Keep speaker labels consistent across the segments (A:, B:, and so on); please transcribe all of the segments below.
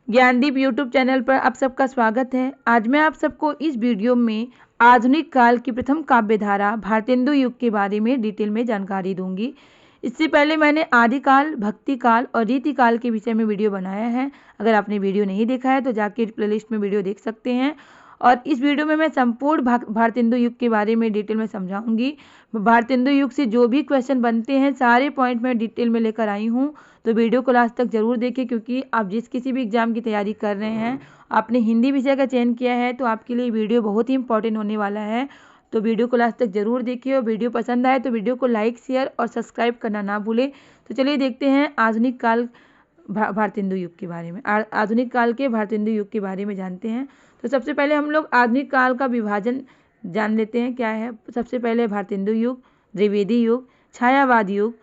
A: Gyandeep YouTube channel पर आप सबका स्वागत है। आज मैं आप सबको इस वीडियो में आधुनिक काल की प्रथम काव्यधारा भारतेंदु युग के बारे में डिटेल में जानकारी दूंगी। इससे पहले मैंने आदिकाल, भक्ति काल और रीति काल के विषय में वीडियो बनाया है। अगर आपने वीडियो नहीं देखा है तो जाके प्लेलिस्ट में वीडियो देख सकते हैं। और इस वीडियो में मैं संपूर्ण भारतेंदु युग के बारे में डिटेल में समझाऊंगी। भारतेंदु युग से जो भी क्वेश्चन बनते हैं सारे पॉइंट मैं डिटेल में लेकर आई हूँ, तो वीडियो को लास्ट तक जरूर देखें, क्योंकि आप जिस किसी भी एग्जाम की तैयारी कर रहे हैं, आपने हिंदी विषय का चयन किया है, तो आपके लिए वीडियो बहुत ही इंपॉर्टेंट होने वाला है। तो वीडियो को लास्ट तक जरूर देखिए और वीडियो पसंद आए तो वीडियो को लाइक, शेयर और सब्सक्राइब करना ना भूलें। तो चलिए देखते हैं आधुनिक काल भारतेंदु युग के बारे में। आधुनिक काल के भारतेंदु युग के बारे में जानते हैं। तो सबसे पहले हम लोग आधुनिक काल का विभाजन जान लेते हैं क्या है। सबसे पहले भारतेंदु युग, द्विवेदी युग, छायावाद युग,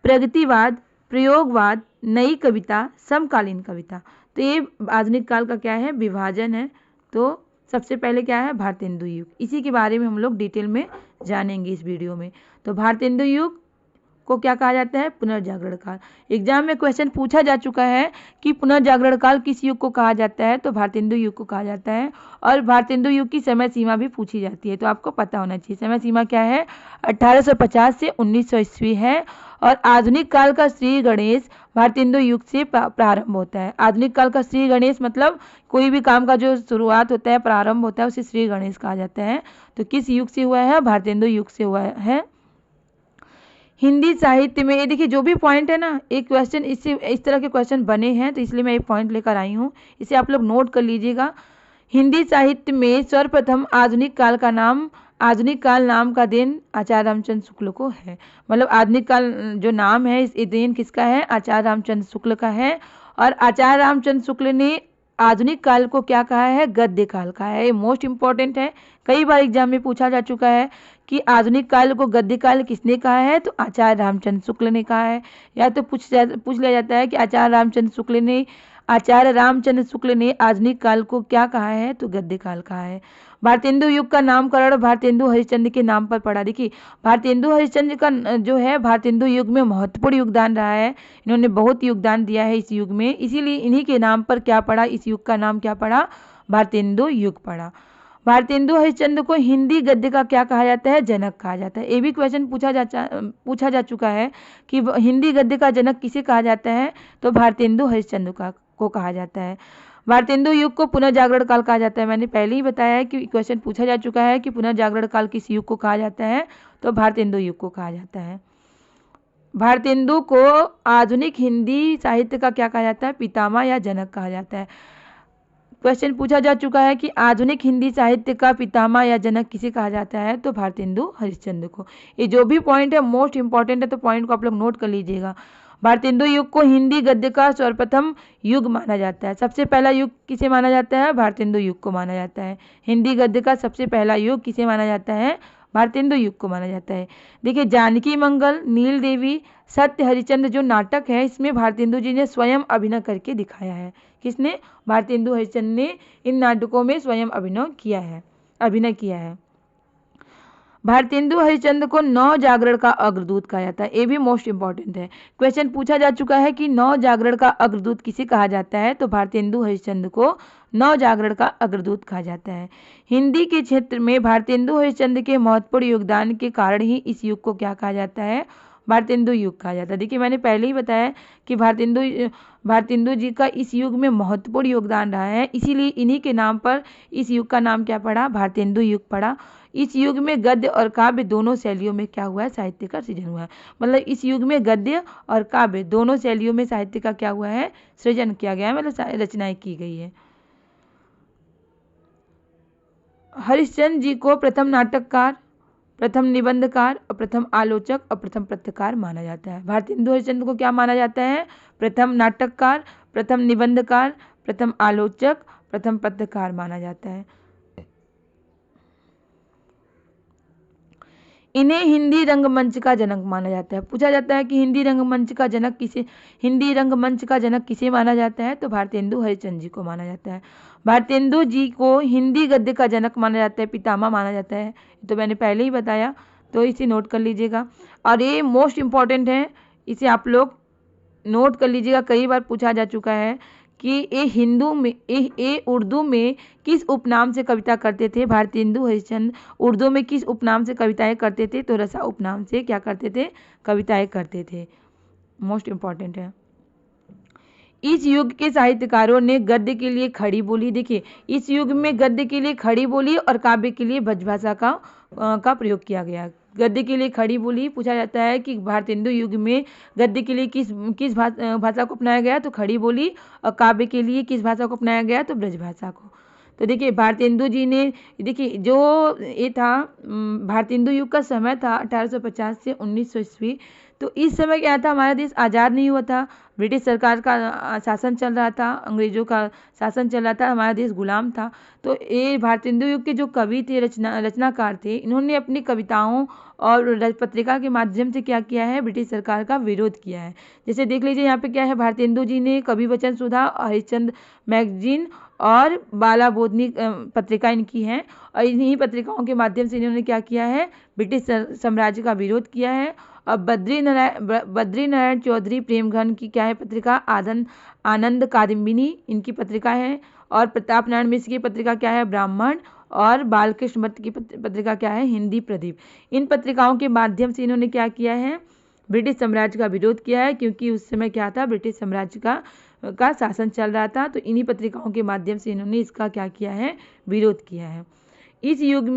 A: प्रगतिवाद, प्रयोगवाद, नई कविता, समकालीन कविता। तो ये आधुनिक काल का क्या है, विभाजन है। तो सबसे पहले क्या है, भारतेंदु युग, इसी के बारे में हम लोग डिटेल में जानेंगे इस वीडियो में। तो भारतेंदु युग को क्या कहा जाता है, पुनर्जागरण काल। एग्जाम में क्वेश्चन पूछा जा चुका है कि पुनर्जागरण काल किस युग को कहा जाता है, तो भारतेंदु युग को कहा जाता है। और भारतेंदु युग की समय सीमा भी पूछी जाती है, तो आपको पता होना चाहिए समय सीमा क्या है, 1850 से 1900 ईस्वी है। और आधुनिक काल का श्री गणेश भारतेंदु युग से प्रारंभ होता है। आधुनिक काल का श्री गणेश मतलब कोई भी काम का जो शुरुआत होता है, प्रारंभ होता है, उसे श्री गणेश कहा जाता है। तो किस युग से हुआ है, भारतेंदु युग से हुआ है। हिंदी साहित्य में ये देखिए जो भी पॉइंट है ना, एक क्वेश्चन इससे इस तरह के क्वेश्चन बने हैं, तो इसलिए मैं एक पॉइंट लेकर आई हूँ, इसे आप लोग नोट कर लीजिएगा। हिंदी साहित्य में सर्वप्रथम आधुनिक काल का नाम, आधुनिक काल नाम का देन आचार्य रामचंद्र शुक्ल को है। मतलब आधुनिक काल जो नाम है, इस देन किसका है, आचार्य रामचंद्र शुक्ल का है। और आचार्य रामचंद्र शुक्ल ने आधुनिक काल को क्या कहा है, गद्य काल कहा है। ये मोस्ट इंपॉर्टेंट है, कई बार एग्जाम में पूछा जा चुका है कि आधुनिक काल को गद्य काल किसने कहा है, तो आचार्य रामचंद्र शुक्ल ने कहा है। या तो पूछ लिया जाता है कि आचार्य रामचंद्र शुक्ल ने आधुनिक काल को क्या कहा है, तो गद्य काल कहा है। भारतेंदु युग का नामकरण भारतेंदु हरिश्चंद्र के नाम पर पड़ा। देखिए भारतेंदु हरिश्चंद्र का जो है भारतेंदु युग में महत्वपूर्ण योगदान रहा है, इन्होंने बहुत योगदान दिया है इस युग में, इसीलिए इन्हीं के नाम पर क्या पड़ा, इस युग का नाम क्या पड़ा, भारतेंदु युग पड़ा। भारतेंदु हरिश्चंद्र को हिंदी गद्य का क्या कहा जाता है, जनक कहा जाता है। ये भी क्वेश्चन पूछा जा चुका है कि हिंदी गद्य का जनक किसे कहा जाता है, तो भारतेंदु हरिश्चंद्र को कहा जाता है। भारतेंदु युग को पुनर्जागरण काल कहा जाता है। मैंने पहले ही बताया है कि क्वेश्चन पूछा जा चुका है कि पुनर्जागरण काल किस युग को कहा जाता है, तो भारतेंदु युग को कहा जाता है। भारतेंदु को आधुनिक हिंदी साहित्य का क्या कहा जाता है, पितामह या जनक कहा जाता है। क्वेश्चन पूछा जा चुका है कि आधुनिक हिंदी साहित्य का पितामह या जनक किसे कहा जाता है, तो भारतेंदु हरिश्चंद्र को। ये जो भी पॉइंट है मोस्ट इंपॉर्टेंट है, तो पॉइंट को आप लोग नोट कर लीजिएगा। भारतेंदु युग को हिंदी गद्य का सर्वप्रथम युग माना जाता है। सबसे पहला युग किसे माना जाता है, भारतेंदु युग को माना जाता है। हिंदी गद्य का सबसे पहला युग किसे माना जाता है, भारतेंदु युग को माना जाता है। देखिए जानकी मंगल, नील देवी, सत्य हरिश्चंद्र जो नाटक है, इसमें भारतेंदु जी ने स्वयं अभिनय करके दिखाया है। किसने, भारतेंदु हरिश्चंद्र ने इन नाटकों में स्वयं अभिनय किया है। भारतेंदु हरिश्चंद्र को नौ जागरण का अग्रदूत कहा जाता है। ये भी मोस्ट इंपॉर्टेंट है, क्वेश्चन पूछा जा चुका है कि नौ जागरण का अग्रदूत किसे कहा जाता है, तो भारतेंदु हरिश्चंद्र को नौ जागरण का अग्रदूत कहा जाता है। हिंदी के क्षेत्र में भारतेंदु हरिश्चंद्र के महत्वपूर्ण योगदान के कारण ही इस युग को क्या कहा जाता है, भारतेंदु युग कहा जाता है। देखिए मैंने पहले ही बताया कि भारतेंदु जी का इस युग में महत्वपूर्ण योगदान रहा है, इसीलिए इन्हीं के नाम पर इस युग का नाम क्या पड़ा, भारतेंदु युग पड़ा। इस युग में गद्य और काव्य दोनों शैलियों में क्या हुआ है, साहित्य का सृजन हुआ है। मतलब इस युग में गद्य और काव्य दोनों शैलियों में साहित्य का क्या हुआ है, सृजन किया गया है, मतलब रचनाएं की गई है। हरिश्चंद्र जी को प्रथम नाटककार, प्रथम निबंधकार और प्रथम आलोचक और प्रथम पत्रकार माना जाता है। भारतेंदु हरिश्चंद्र को क्या माना जाता है, प्रथम नाटककार, प्रथम निबंधकार, प्रथम आलोचक, प्रथम पत्रकार माना जाता है। इन्हें हिंदी रंगमंच का जनक माना जाता है। पूछा जाता है कि हिंदी रंगमंच का जनक किसे माना जाता है, तो भारतेंदु हरिश्चंद्र जी को माना जाता है। भारतेंदु जी को हिंदी गद्य का जनक माना जाता है, पितामह माना जाता है, तो मैंने पहले ही बताया, तो इसे नोट कर लीजिएगा। और ये मोस्ट इंपॉर्टेंट है, इसे आप लोग नोट कर लीजिएगा, कई बार पूछा जा चुका है कि ये उर्दू में किस उपनाम से कविता करते थे। भारतेंदु हरिश्चंद्र उर्दू में किस उपनाम से कविताएं करते थे, तो रसा उपनाम से क्या करते थे, कविताएं करते थे। मोस्ट इम्पॉर्टेंट है। इस युग के साहित्यकारों ने गद्य के लिए खड़ी बोली, देखिए इस युग में गद्य के लिए खड़ी बोली और काव्य के लिए ब्रजभाषा का प्रयोग किया गया। गद्य के लिए खड़ी बोली पूछा जाता है कि भारतेंदु युग में गद्य के लिए किस भाषा को अपनाया गया, तो खड़ी बोली, और काव्य के लिए किस भाषा को अपनाया गया, तो ब्रजभाषा को। तो देखिए भारतेंदु जी ने, देखिए जो ये था भारतेंदु युग का समय था 1850 से 1900 ईस्वी। तो इस समय क्या था, हमारा देश आज़ाद नहीं हुआ था, ब्रिटिश सरकार का शासन चल रहा था, अंग्रेजों का शासन चल रहा था, हमारा देश गुलाम था। तो ये भारतेंदु युग के जो कवि थे, रचनाकार थे, इन्होंने अपनी कविताओं और पत्रिका के माध्यम से क्या किया है, ब्रिटिश सरकार का विरोध किया है। जैसे देख लीजिए यहाँ पे क्या है, भारतेंदु जी ने कवि वचन सुधा, हरिश्चंद्र मैगजीन और बाला बोधनी पत्रिका इनकी हैं, और इन्हीं पत्रिकाओं के माध्यम से इन्होंने क्या किया है, ब्रिटिश साम्राज्य का विरोध किया है। और बद्री नारायण चौधरी प्रेमघन की क्या है पत्रिका, आनंद कादम्बिनी इनकी पत्रिका है। और प्रताप नारायण मिश्र की पत्रिका क्या है, ब्राह्मण। और बालकृष्ण भट्ट की पत्रिका क्या है, हिंदी प्रदीप। इन पत्रिकाओं के माध्यम से इन्होंने क्या किया है, ब्रिटिश साम्राज्य का विरोध किया है, क्योंकि उस समय क्या था, ब्रिटिश साम्राज्य का शासन चल रहा था। तो इन्हीं पत्रिकाओं के माध्यम से इन्होंने इसका क्या किया है, विरोध किया है। इस युग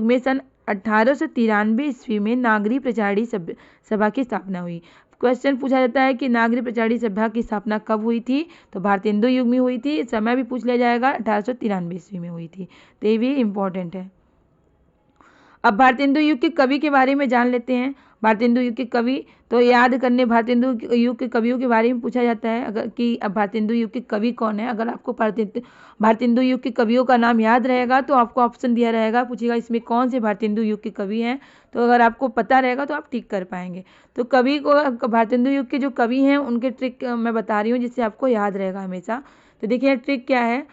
A: में सन 1893 ईस्वी में नागरी प्रचारी सभा की स्थापना हुई। क्वेश्चन पूछा जाता है कि नागरी प्रचारी सभा की स्थापना कब हुई थी, तो भारतेंदु युग में हुई थी। समय भी पूछ लिया जाएगा, 1893 ईस्वी में हुई थी। तो ये भी इम्पोर्टेंट है। अब भारतेंदु युग के कवि के बारे में जान लेते हैं। भारतेंदु युग के कवि, तो याद करने भारतेंदु युग के कवियों के बारे में पूछा जाता है अगर कि अब भारतेंदु युग के कवि कौन है। अगर आपको भारतेंदु युग के कवियों का नाम याद रहेगा तो आपको ऑप्शन दिया रहेगा, पूछेगा इसमें कौन से भारतेंदु युग के कवि हैं। तो अगर आपको पता रहेगा तो आप टिक कर पाएंगे। तो कवि को, भारतेंदु युग के जो कवि हैं उनके ट्रिक मैं बता रही हूँ जिससे आपको याद रहेगा हमेशा। तो देखिए ट्रिक क्या है,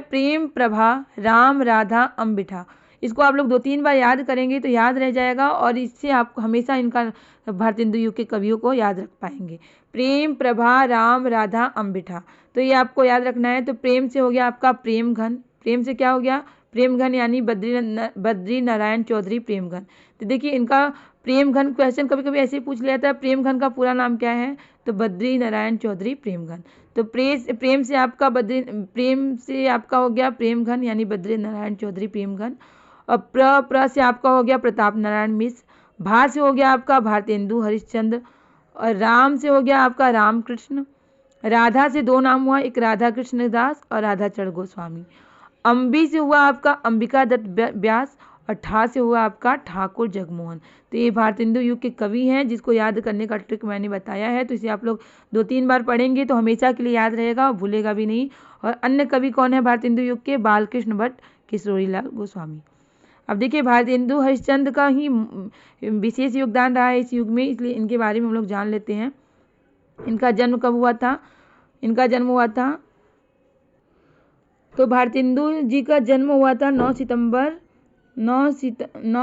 A: प्रेम प्रभा राम राधा अम्बिठा। इसको आप लोग 2-3 बार याद करेंगे तो याद रह जाएगा, और इससे आपको हमेशा इनका भारतेंदु युग के कवियों को याद रख पाएंगे। प्रेम प्रभा राम राधा अम्बिठा, तो ये आपको याद रखना है। तो प्रेम से हो गया आपका प्रेमघन, प्रेम से क्या हो गया, प्रेमघन यानी बद्री नारायण चौधरी प्रेमघन। तो देखिए इनका प्रेमघन क्वेश्चन कभी कभी ऐसे ही पूछ लिया था, प्रेमघन का पूरा नाम क्या है, तो बद्री नारायण चौधरी प्रेमघन। तो प्रेम से आपका हो गया प्रेमघन यानी बद्री नारायण चौधरी प्रेमघन। और प्र से आपका हो गया प्रताप नारायण मिश्र। भा से हो गया आपका भारतेंदु हरिश्चंद्र। और राम से हो गया आपका रामकृष्ण। राधा से 2 नाम हुआ, एक राधा कृष्ण दास और राधा चरण गोस्वामी। अम्बी से हुआ आपका अंबिका दत्त व्यास। और ठा से हुआ आपका ठाकुर जगमोहन। तो ये भारतेंदु युग के कवि हैं जिसको याद करने का ट्रिक मैंने बताया है। तो इसे आप लोग 2-3 बार पढ़ेंगे तो हमेशा के लिए याद रहेगा और भूलेगा भी नहीं। और अन्य कवि कौन है भारतेंदु युग के, बालकृष्ण भट्ट, किशोरीलाल गोस्वामी। अब देखिए भारतेंदु हरिश्चंद्र का ही विशेष योगदान रहा है इस युग में, इसलिए इनके बारे में हम लोग जान लेते हैं। इनका जन्म कब हुआ था, इनका जन्म हुआ था, तो भारतेंदु जी का जन्म हुआ था 9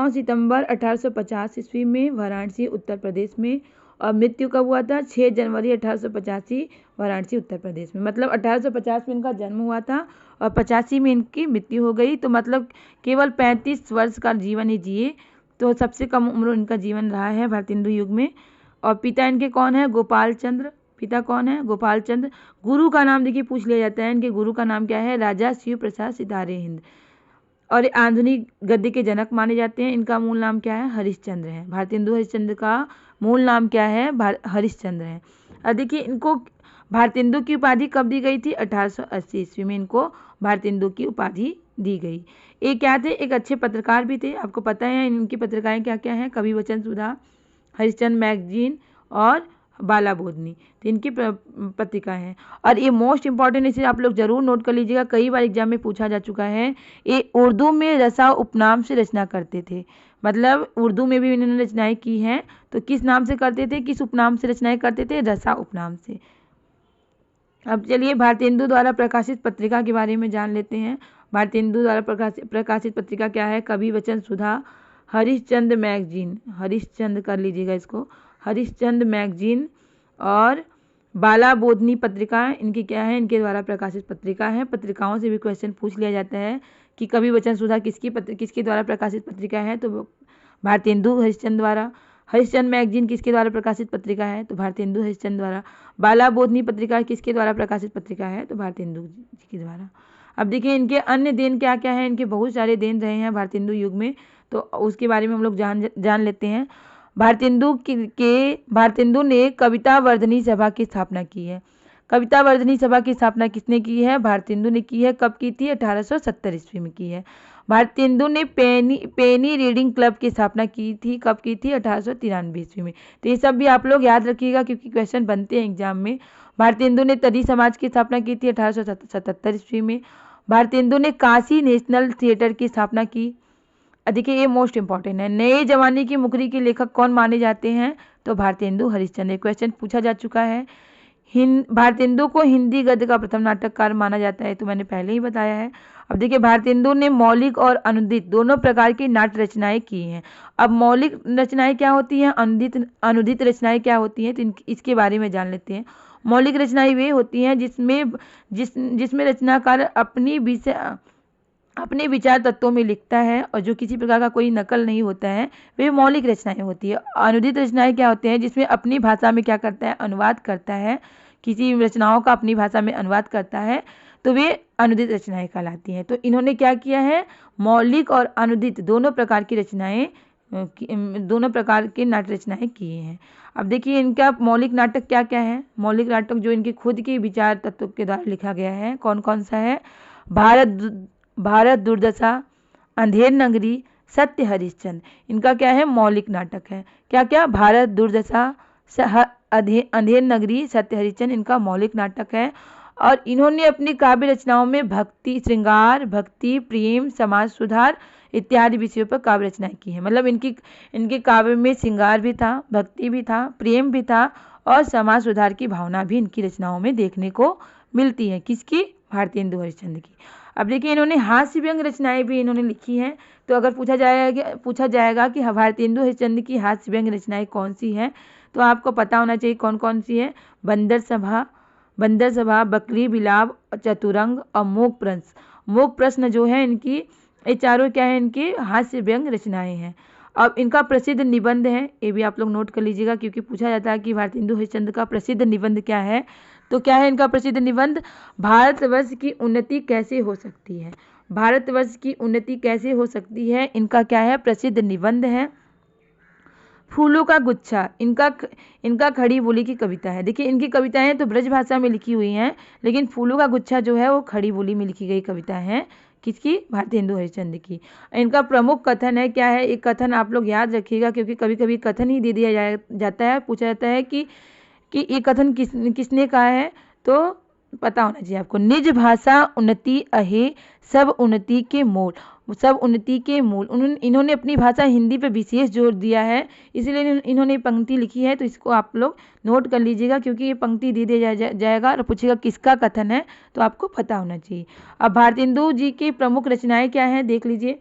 A: सितंबर 1850 ईस्वी में वाराणसी उत्तर प्रदेश में। और मृत्यु कब हुआ था, 6 जनवरी 1885 वाराणसी उत्तर प्रदेश में। मतलब 1850 में इनका जन्म हुआ था और 85 में इनकी मृत्यु हो गई। तो मतलब केवल 35 वर्ष का जीवन ही जिए। तो सबसे कम उम्र इनका जीवन रहा है भारतेंदु युग में। और पिता इनके कौन है, गोपाल चंद्र। पिता कौन है, गोपाल चंद्र। गुरु का नाम देखिए पूछ लिया जाता है, इनके गुरु का नाम क्या है, राजा शिव प्रसाद सितारे हिंद। और आधुनिक गद्य के जनक माने जाते हैं। इनका मूल नाम क्या है, हरिश्चंद्र है। भारतेंदु हरिश्चंद्र का मूल नाम क्या है, हरिश्चंद्र है। और देखिए इनको भारतेंदु की उपाधि कब दी गई थी, 1880 ईस्वी में इनको भारतेंदु की उपाधि दी गई। ये क्या थे, एक अच्छे पत्रकार भी थे। आपको पता है इनकी पत्रिकाएं क्या क्या हैं, कवि वचन सुधा, हरिश्चंद्र मैगजीन और बाला बोधनी। तो इनकी पत्रिका है। और ये मोस्ट इंपॉर्टेंट, इसे आप लोग जरूर नोट कर लीजिएगा, कई बार एग्जाम में पूछा जा चुका है। ये उर्दू में रसा उपनाम से रचना करते थे। मतलब उर्दू में भी इन्होंने रचनाएं की हैं, तो किस नाम से करते थे, किस उपनाम से रचनाएं करते थे, रसा उपनाम से। अब चलिए भारतेंदु द्वारा प्रकाशित पत्रिका के बारे में जान लेते हैं। भारतेंदु द्वारा प्रकाशित पत्रिका क्या है, कवि वचन सुधा, हरिश्चंद्र मैगजीन, हरिश्चंद्र कर लीजिएगा इसको, हरिश्चंद्र मैगजीन और बाला बोधनी पत्रिका इनकी क्या है, इनके द्वारा प्रकाशित पत्रिका है। पत्रिकाओं से भी क्वेश्चन पूछ लिया जाता है कि कवि वचन सुधा किसके द्वारा प्रकाशित पत्रिका है, तो भारतेंदु हरिश्चंद्र द्वारा। हरिश्चंद्र मैगजीन किसके द्वारा प्रकाशित पत्रिका है, तो भारतेंदु हरिश्चंद्र द्वारा। बाला बोधनी पत्रिका किसके द्वारा प्रकाशित पत्रिका है, तो भारतेंदु जी के द्वारा। अब देखिए इनके अन्य देन क्या क्या है, इनके बहुत सारे देन रहे हैं भारतेंदु युग में, तो उसके बारे में हम लोग जान लेते हैं। भारतेंदु ने कविता वर्धनी सभा की स्थापना की है। कविता वर्धनी सभा की स्थापना किसने की है, भारतेंदु ने की है। कब की थी, 1870 ईस्वी में की है। भारतेंदु ने पेनी रीडिंग क्लब की स्थापना की थी। कब की थी, 1893 ईस्वी में। तो ये सब भी आप लोग याद रखिएगा क्योंकि क्वेश्चन बनते हैं एग्जाम में। भारतेंदु ने तदी समाज की स्थापना की थी 1877 ईस्वी में। भारतेंदु ने काशी नेशनल थिएटर की स्थापना की। देखिए ये मोस्ट इंपॉर्टेंट है। नए जमाने की मुखरी के लेखक कौन माने जाते हैं, तो भारतेंदु हरिश्चंद्र। क्वेश्चन पूछा जा चुका है। भारतेंदु को हिंदी गद्य का प्रथम नाटककार माना जाता है, तो मैंने पहले ही बताया है। अब देखिए भारतेंदु ने मौलिक और अनुदित दोनों प्रकार की नाट्य रचनाएं की हैं। अब मौलिक रचनाएं क्या होती हैं, अनुदित रचनाएं क्या होती हैं, तो इसके बारे में जान लेते हैं। मौलिक रचनाएं वे होती हैं जिसमें रचनाकार अपने विचार तत्वों में लिखता है और जो किसी प्रकार का कोई नकल नहीं होता है, वे मौलिक रचनाएं होती है। अनुदित रचनाएं क्या होते हैं, जिसमें अपनी भाषा में क्या करता है, अनुवाद करता है, किसी रचनाओं का अपनी भाषा में अनुवाद करता है, तो वे अनुदित रचनाएं कहलाती हैं। तो इन्होंने क्या किया है, मौलिक और अनुदित दोनों प्रकार की रचनाएं, दोनों प्रकार के नाट्य रचनाएं किए हैं। अब देखिए इनका मौलिक नाटक क्या क्या है। मौलिक नाटक जो इनके खुद के विचार तत्व के द्वारा लिखा गया है, कौन कौन सा है, भारत दुर्दशा, अंधेर नगरी, सत्य हरिश्चंद्र। इनका क्या है, मौलिक नाटक है। क्या क्या, भारत दुर्दशा, अंधेर नगरी, सत्य हरिश्चंद्र इनका मौलिक नाटक है। और इन्होंने अपनी काव्य रचनाओं में भक्ति, श्रृंगार, भक्ति, प्रेम, समाज सुधार इत्यादि विषयों पर काव्य रचनाएं की है। मतलब इनके काव्य में श्रृंगार भी था, भक्ति भी था, प्रेम भी था और समाज सुधार की भावना भी इनकी रचनाओं में देखने को मिलती है। किसकी, भारतेंदु हरिश्चंद्र की। अब देखिए इन्होंने हास्य व्यंग रचनाएं भी इन्होंने लिखी हैं। तो अगर पूछा जाएगा कि भारतेंदु हरिश्चंद्र की हास्य व्यंग रचनाएं कौन सी हैं, तो आपको पता होना चाहिए कौन कौन सी है। बंदर सभा, बकरी बिलाव, चतुरंग और मोक प्रश्न जो है इनकी, ये चारों क्या है, इनकी हास्य व्यंग रचनाएं हैं। अब इनका प्रसिद्ध निबंध है, ये भी आप लोग नोट कर लीजिएगा क्योंकि पूछा जाता है कि भारतेंदु हरिश्चंद्र का प्रसिद्ध निबंध क्या है। तो क्या है इनका प्रसिद्ध निबंध, भारतवर्ष की उन्नति कैसे हो सकती है। भारतवर्ष की उन्नति कैसे हो सकती है, इनका क्या है, प्रसिद्ध निबंध है। फूलों का गुच्छा इनका खड़ी बोली की कविता है। देखिए इनकी कविताएं तो ब्रज भाषा में लिखी हुई हैं, लेकिन फूलों का गुच्छा जो है वो खड़ी बोली में लिखी गई कविता है। किसकी, भारतेंदु हरिश्चंद्र की। इनका प्रमुख कथन है, क्या है, एक कथन आप लोग याद रखिएगा क्योंकि कभी कभी कथन ही दे दिया जाता है, पूछा जाता है कि ये कथन किसने कहा है, तो पता होना चाहिए आपको। निज भाषा उन्नति अहे, सब उन्नति के मूल। इन्होंने अपनी भाषा हिंदी पे विशेष जोर दिया है, इसलिए इन्होंने पंक्ति लिखी है। तो इसको आप लोग नोट कर लीजिएगा क्योंकि ये पंक्ति दे दिया जाएगा और पूछेगा किसका कथन है, तो आपको पता होना चाहिए। अब भारतेंदु जी की प्रमुख रचनाएं क्या हैं, देख लीजिए।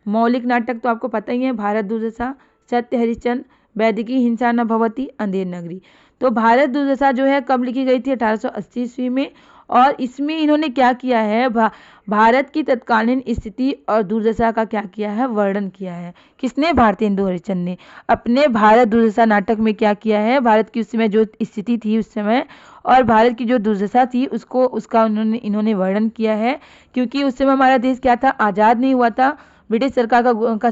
A: मौलिक नाटक तो आपको पता ही है, भारत दुर्दशा, सत्य हरिश्चंद्र, वैदिकी हिंसा न भवती, अंधेर नगरी। तो भारत दुर्दशा जो है कब लिखी गई थी, 1880 ईस्वी में। और इसमें इन्होंने क्या किया है, भारत की तत्कालीन स्थिति और दुर्दशा का क्या किया है, वर्णन किया है। किसने, भारतेंदु हरिश्चंद्र ने अपने भारत दुर्दशा नाटक में क्या किया है, भारत की उस समय जो स्थिति थी उस समय और भारत की जो दुर्दशा थी उसका इन्होंने वर्णन किया है। क्योंकि उस समय हमारा देश क्या था, आज़ाद नहीं हुआ था, ब्रिटिश सरकार का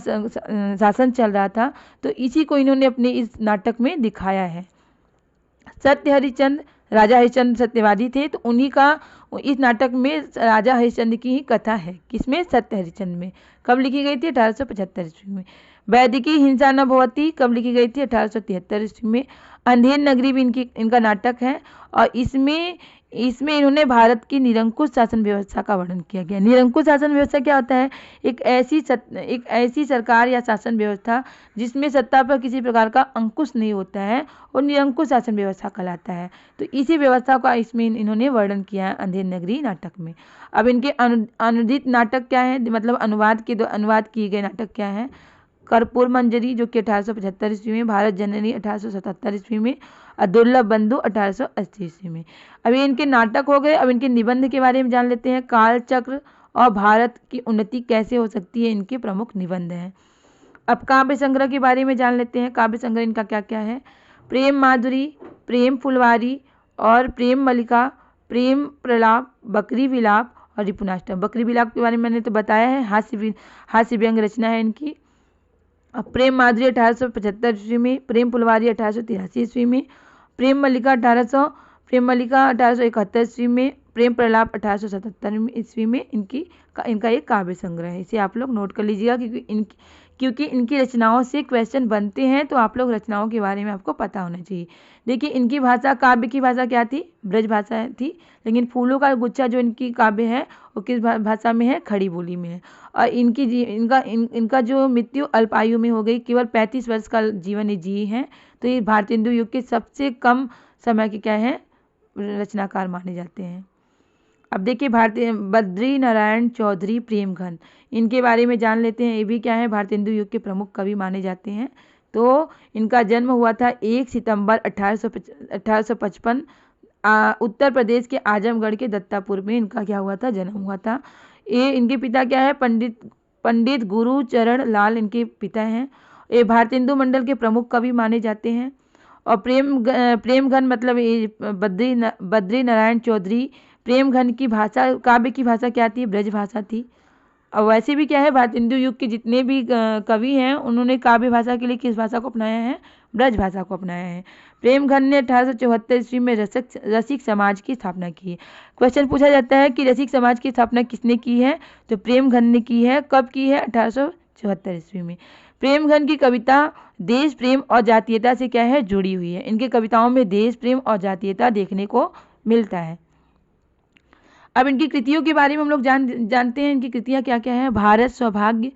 A: शासन चल रहा था। तो इसी को इन्होंने अपने इस नाटक में दिखाया है। सत्य हरिश्चंद्र, राजा हरिश्चंद्र सत्यवादी थे, तो उन्हीं का इस नाटक में राजा हरिश्चंद्र की ही कथा है। किसमें, सत्य हरिश्चंद्र में। कब लिखी गई थी, 1875 ईस्वी में। वैदिकी हिंसा न भवती कब लिखी गई थी, 1873 ईस्वी में। अंधेर नगरी भी इनका नाटक है और इसमें इन्होंने भारत की निरंकुश शासन व्यवस्था का वर्णन किया गया। निरंकुश शासन व्यवस्था क्या होता है, एक ऐसी सरकार या शासन व्यवस्था जिसमें सत्ता पर किसी प्रकार का अंकुश नहीं होता है और निरंकुश शासन व्यवस्था कहलाता है। तो इसी व्यवस्था का इसमें इन्होंने वर्णन किया है अंधेर नगरी नाटक में। अब इनके अनुदित नाटक क्या है, मतलब अनुवाद किए गए नाटक क्या है। कर्पूर मंजरी जो कि 1875 ईस्वी में, भारत जननी 1877 ईस्वी में, और दुर्लभ बंधु 1880 ईस्वी में। अभी इनके नाटक हो गए। अब इनके निबंध के बारे में जान लेते हैं। कालचक्र और भारत की उन्नति कैसे हो सकती है, इनके प्रमुख निबंध हैं। अब काव्य संग्रह के बारे में जान लेते हैं। काव्य संग्रह इनका क्या क्या है। प्रेम माधुरी, प्रेम फुलवारी और प्रेम मल्लिका, प्रेम प्रलाप, बकरी विलाप और रिपुनाष्टक। बकरी विलाप के बारे में मैंने तो बताया है, हास्य व्यंग रचना है इनकी। अब प्रेम माधुरी 1875 ईस्वी में, प्रेम फुलवारी 1883 ईस्वी में, प्रेम मल्लिका 1871 ईस्वी में, प्रेम प्रलाप 1877 ईस्वी में इनका एक काव्य संग्रह है। इसे आप लोग नोट कर लीजिएगा, क्योंकि इनकी रचनाओं से क्वेश्चन बनते हैं, तो आप लोग रचनाओं के बारे में आपको पता होना चाहिए। देखिए, इनकी भाषा, काव्य की भाषा क्या थी, ब्रज भाषा थी, लेकिन फूलों का गुच्छा जो इनकी काव्य है वो किस भाषा में है, खड़ी बोली में है। और इनका जो मृत्यु अल्प आयु में हो गई, केवल 35 वर्ष का जीवन ये जी हैं। तो ये भारतेंदु युग के सबसे कम समय के क्या है, रचनाकार माने जाते हैं। अब देखिए, भारतीय बद्री नारायण चौधरी प्रेमघन, इनके बारे में जान लेते हैं। ये भी क्या है, भारतेंदु युग के प्रमुख कवि माने जाते हैं। तो इनका जन्म हुआ था 1 सितंबर 1855 उत्तर प्रदेश के आजमगढ़ के दत्तापुर में इनका क्या हुआ था, जन्म हुआ था। ये इनके पिता क्या है, पंडित गुरुचरण लाल इनके पिता हैं। ये भारतेंदु मंडल के प्रमुख कवि माने जाते हैं। और प्रेमघन मतलब बद्री नारायण चौधरी प्रेमघन की भाषा, काव्य की भाषा क्या थी, ब्रज भाषा थी। और वैसे भी क्या है, भारतेंदु युग के जितने भी कवि हैं, उन्होंने काव्य भाषा के लिए किस भाषा को अपनाया है, ब्रज भाषा को अपनाया है। प्रेमघन ने 1874 ईस्वी में रसिक समाज की स्थापना की है। क्वेश्चन पूछा जाता है कि रसिक समाज की स्थापना किसने की है, तो प्रेमघन ने की है। कब की है, 1874 ईस्वी में। प्रेमघन की कविता देश प्रेम और जातीयता से क्या है, जुड़ी हुई है। इनकी कविताओं में देश प्रेम और जातीयता देखने को मिलता है। अब इनकी कृतियों के बारे में हम लोग जानते हैं। इनकी कृतियाँ क्या क्या है। भारत सौभाग्य,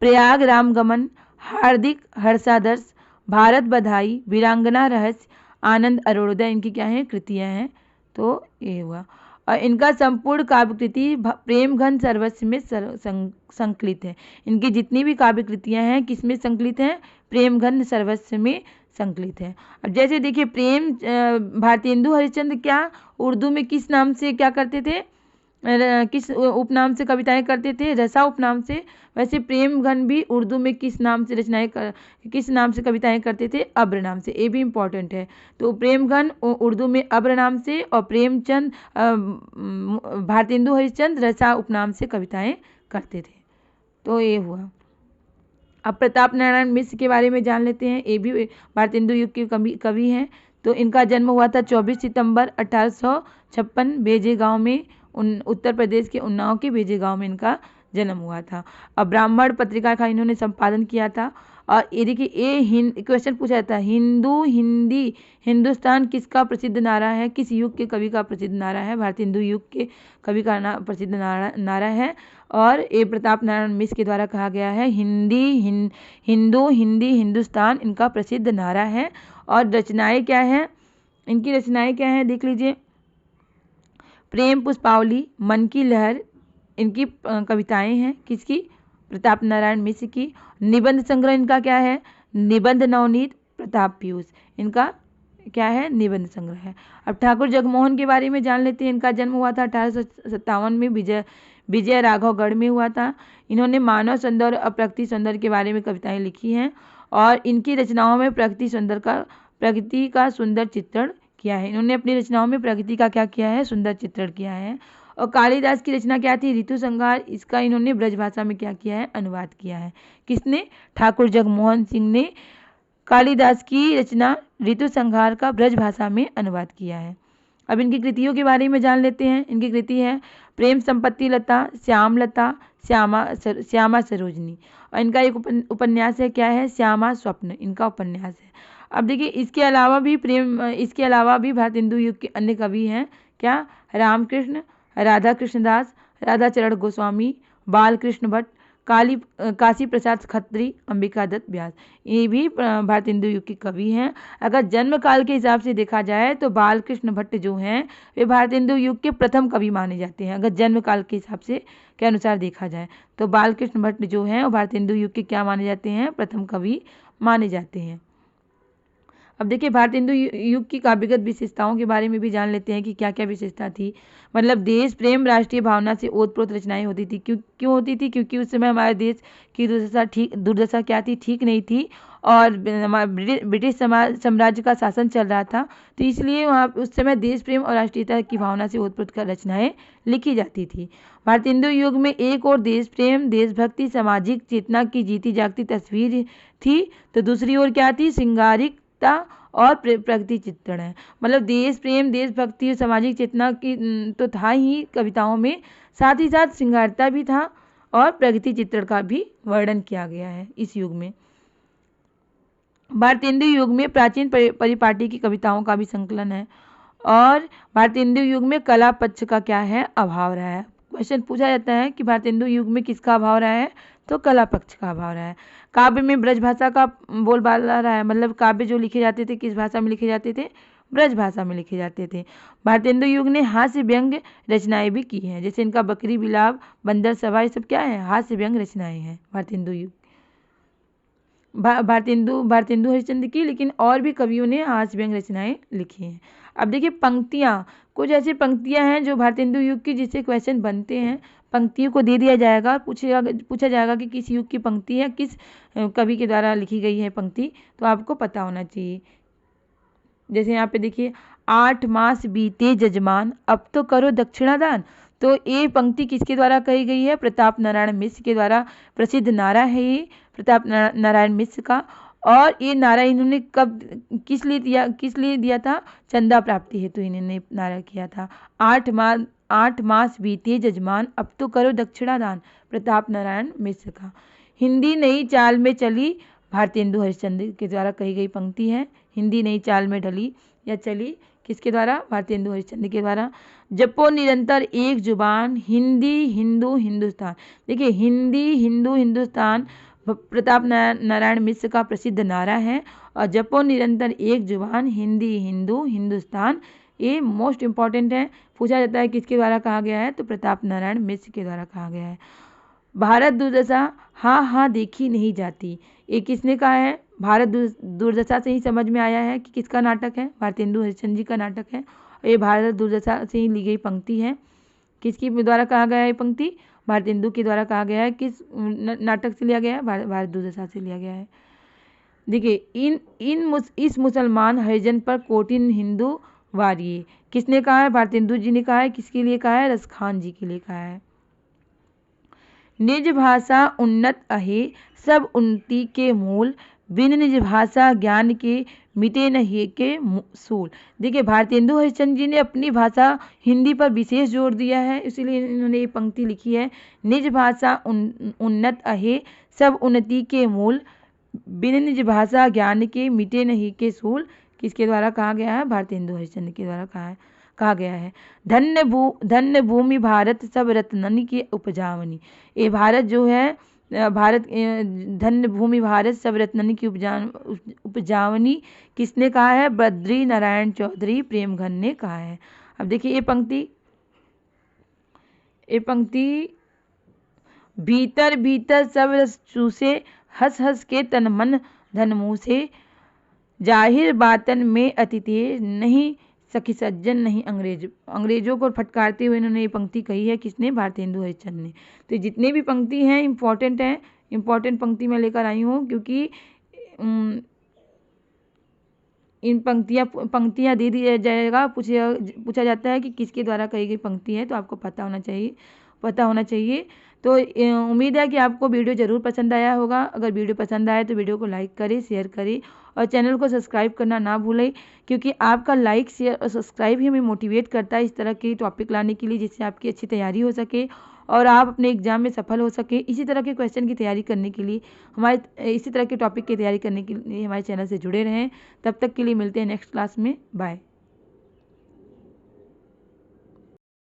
A: प्रयाग रामगमन, हार्दिक हर्षादर्श, भारत बधाई, वीरांगना रहस्य, आनंद अरुणोदय, इनकी क्या है, कृतियाँ हैं। तो ये हुआ। और इनका संपूर्ण काव्य कृति प्रेमघन सर्वस्व में संकलित है। इनकी जितनी भी काव्य कृतियाँ हैं किसमें संकलित हैं, प्रेमघन सर्वस्व में संकलित है। अब जैसे देखिए, भारतेंदु हरिश्चंद्र क्या उर्दू में किस नाम से क्या करते थे, किस उपनाम से कविताएं करते थे, रसा उपनाम से। वैसे प्रेमघन भी उर्दू में किस नाम से कविताएं करते थे, अब्र नाम से। ये भी इम्पोर्टेंट है। तो प्रेमघन उर्दू में अब्र नाम से और प्रेमचंद भारतेंदु हरिश्चंद्र रसा उपनाम से कविताएं करते थे। तो ये हुआ। अब प्रताप नारायण मिश्र के बारे में जान लेते हैं। ये भी भारतेंदु युग के कवि हैं। तो इनका जन्म हुआ था 24 सितंबर 1856 बेजे गांव में, उत्तर प्रदेश के उन्नाव के बेजे गांव में इनका जन्म हुआ था। अब ब्राह्मण पत्रिका का इन्होंने संपादन किया था। और ये देखिए, ये क्वेश्चन पूछा जाता है, हिंदुस्तान किसका प्रसिद्ध नारा है, किस युग के कवि का प्रसिद्ध नारा है। भारतेंदु युग के कवि का प्रसिद्ध नारा है। और ये प्रताप नारायण मिश्र के द्वारा कहा गया है। हिंदुस्तान इनका प्रसिद्ध नारा है। और रचनाएं क्या हैं, इनकी रचनाएं क्या हैं, देख लीजिए। प्रेम पुष्पावली, मन की लहर, इनकी कविताएं हैं। किसकी, प्रताप नारायण मिश्र की। निबंध संग्रह इनका क्या है, निबंध नवनीत प्रताप पीयूष, इनका क्या है, निबंध संग्रह है। अब ठाकुर जगमोहन के बारे में जान लेते हैं। इनका जन्म हुआ था 1857 में विजय राघवगढ़ में हुआ था। इन्होंने मानव सौंदर्य और प्रकृति सौंदर्य के बारे में कविताएं लिखी हैं। और इनकी रचनाओं में प्रकृति का सुंदर चित्रण किया है। इन्होंने अपनी रचनाओं में प्रकृति का क्या किया है, सुंदर चित्रण किया है। और कालिदास की रचना क्या थी, ऋतु संहार, इसका इन्होंने ब्रज भाषा में क्या किया है, अनुवाद किया है। किसने, ठाकुर जगमोहन सिंह ने कालिदास की रचना ऋतु संहार का ब्रज भाषा में अनुवाद किया है। अब इनकी कृतियों के बारे में जान लेते हैं। इनकी कृति है प्रेम संपत्ति लता, श्याम लता, श्यामा सरोजनी। और इनका एक उपन्यास है, क्या है, श्यामा स्वप्न, इनका उपन्यास है। अब देखिए, इसके अलावा भी भारतेंदु युग के अन्य कवि हैं। क्या, रामकृष्ण, राधा कृष्णदास, राधाचरण गोस्वामी, बालकृष्ण भट्ट, काशी प्रसाद खत्री, अंबिका दत्त व्यास, ये भी भारतेंदु युग के कवि हैं। अगर जन्म काल के हिसाब से देखा जाए तो बालकृष्ण भट्ट जो हैं वे भारतेंदु युग के प्रथम कवि माने जाते हैं। अगर जन्म काल के हिसाब से के अनुसार देखा जाए तो बालकृष्ण भट्ट जो हैं वो भारतेंदु युग के क्या माने जाते हैं, प्रथम कवि माने जाते हैं। अब देखिए भारतेंदु युग की काव्यगत विशेषताओं के बारे में भी जान लेते हैं कि क्या क्या विशेषता थी। मतलब देश प्रेम, राष्ट्रीय भावना से ओतप्रोत रचनाएं होती थी। क्यों होती थी? क्योंकि उस समय हमारे देश की दुर्दशा क्या थी, ठीक नहीं थी और ब्रिटिश साम्राज्य का शासन चल रहा था, तो इसलिए वहाँ उस समय देश प्रेम और राष्ट्रीयता की भावना से ओतप्रोत कर रचनाएं लिखी जाती थी। भारतेंदु युग में एक और देश प्रेम, देशभक्ति, सामाजिक चेतना की जीती जागती तस्वीर थी, तो दूसरी ओर क्या थी, श्रृंगारिक और प्रगति चित्रण है। मतलब देश प्रेम, देशभक्ति और सामाजिक चेतना की तो था ही कविताओं में, साथ ही साथ श्रृंगारता भी था और प्रगति चित्रण का भी वर्णन किया गया है इस युग में। भारतेंदु युग में प्राचीन परिपाटी की कविताओं का भी संकलन है और भारतेंदु युग में कला पक्ष का क्या है, अभाव रहा है। क्वेश्चन पूछा जाता है कि भारतेंदु युग में किसका अभाव रहा है, तो कला पक्ष का अभाव रहा है। काव्य में ब्रज भाषा का बोलबाला रहा है। मतलब काव्य जो लिखे जाते थे किस भाषा में लिखे जाते थे, ब्रज भाषा में लिखे जाते थे। भारतेंदु युग ने हास्य व्यंग्य रचनाएं भी की हैं, जैसे इनका बकरी बिलाप, बंदर सभा, ये सब क्या है, हास्य व्यंग्य रचनाएं हैं भारतेंदु युग भारतेंदु हरिश्चंद्र की, लेकिन और भी कवियों ने हास्य व्यंग्य रचनाएं लिखी हैं। अब देखिए पंक्तियाँ, कुछ ऐसी पंक्तियाँ हैं जो भारतेंदु युग की जिससे क्वेश्चन बनते हैं। पंक्तियों को दे दिया जाएगा, पूछा जाएगा कि किस युग की पंक्ति है, किस कवि के द्वारा लिखी गई है पंक्ति, तो आपको पता होना चाहिए। जैसे यहाँ पे देखिए, 8 मास बीते जजमान, अब तो करो दक्षिणादान, तो ये पंक्ति किसके द्वारा कही गई है, प्रताप नारायण मिश्र के द्वारा। प्रसिद्ध नारा है ये प्रताप नारायण मिश्र का, और ये नारा इन्होंने कब किस लिए दिया था, चंदा प्राप्ति हेतु इन्होंने नारा किया था। 8 मास बीते जजमान, अब तो करो दक्षिणादान, प्रताप नारायण मिश्र का। हिंदी नई चाल में चली, भारतेंदु हरिश्चंद्र के द्वारा कही गई पंक्ति है। हिंदी नई चाल में ढली या चली, किसके द्वारा, भारतेंदु हरिश्चंद्र के द्वारा। जपो निरंतर एक जुबान, हिंदी हिंदू हिंदुस्तान। देखिए हिंदी हिंदू हिंदुस्तान प्रताप नारायण मिश्र का प्रसिद्ध नारा है, और जपो निरंतर एक जुबान, हिंदी हिंदू हिंदुस्तान, ये मोस्ट इम्पॉर्टेंट है। पूछा जाता है किसके द्वारा कहा गया है, तो प्रताप नारायण मिश्र के द्वारा कहा गया है। भारत दुर्दशा हाँ हाँ देखी नहीं जाती, ये किसने कहा है, भारत दुर्दशा से ही समझ में आया है कि किसका नाटक है, भारतेंदु हरिश्चंद्र जी का नाटक है। और ये भारत दुर्दशा से ही ली गई पंक्ति है। किसकी द्वारा कहा गया है पंक्ति, भारतेंदु के द्वारा कहा गया है। किस नाटक से लिया गया है, भारत दुर्दशा से लिया गया है। देखिए इस मुसलमान हरिजन पर कोटिन हिंदू वारिये, किसने कहा है, भारतेंदु जी ने कहा है। किसके लिए कहा है, रसखान जी के लिए कहा है। निज भाषा उन्नत अहे, सब उन्नति के मूल, बिन निज भाषा ज्ञान के मिटे नहीं के सूल। देखिए भारतेंदु हरिश्चंद्र जी ने अपनी भाषा हिंदी पर विशेष जोर दिया है, इसीलिए इन्होंने ये पंक्ति लिखी है। निज भाषा उन्नत अहे, सब उन्नति के मूल, बिन निज भाषा ज्ञान के मिटे नहीं के सूल, किसके द्वारा कहा गया है, भारतेंदु हरिश्चंद्र के द्वारा कहा गया है। धन्य भूमि भारत, सब रत्नन की उपजावनी। ये भारत जो है, भारत धन्य भूमि भारत, सब रत्नन की उपजावनी, किसने कहा है, बद्री नारायण चौधरी प्रेमघन ने कहा है। अब देखिए ये पंक्ति भीतर भीतर सब रस चूसे, हंस हंस के तन मन धन मुँह से, जाहिर बातन में अति तेज, नहीं सखी सज्जन नहीं अंग्रेजों को फटकारते हुए इन्होंने ये पंक्ति कही है। किसने, भारतेंदु हरिश्चंद्र ने। तो जितने भी पंक्ति हैं इम्पोर्टेंट पंक्ति मैं लेकर आई हूँ, क्योंकि इन पंक्तियाँ दे दिया जाएगा, पूछा जाता है कि किसके द्वारा कही गई पंक्ति है, तो आपको पता होना चाहिए। तो उम्मीद है कि आपको वीडियो ज़रूर पसंद आया होगा। अगर वीडियो पसंद आए तो वीडियो को लाइक करें, शेयर करें और चैनल को सब्सक्राइब करना ना भूलें, क्योंकि आपका लाइक, शेयर और सब्सक्राइब ही हमें मोटिवेट करता है इस तरह के टॉपिक लाने के लिए, जिससे आपकी अच्छी तैयारी हो सके और आप अपने एग्जाम में सफल हो सके। इसी तरह के क्वेश्चन की तैयारी करने के लिए इसी तरह के टॉपिक की तैयारी करने के लिए हमारे चैनल से जुड़े रहें। तब तक के लिए मिलते हैं नेक्स्ट क्लास में। बाय।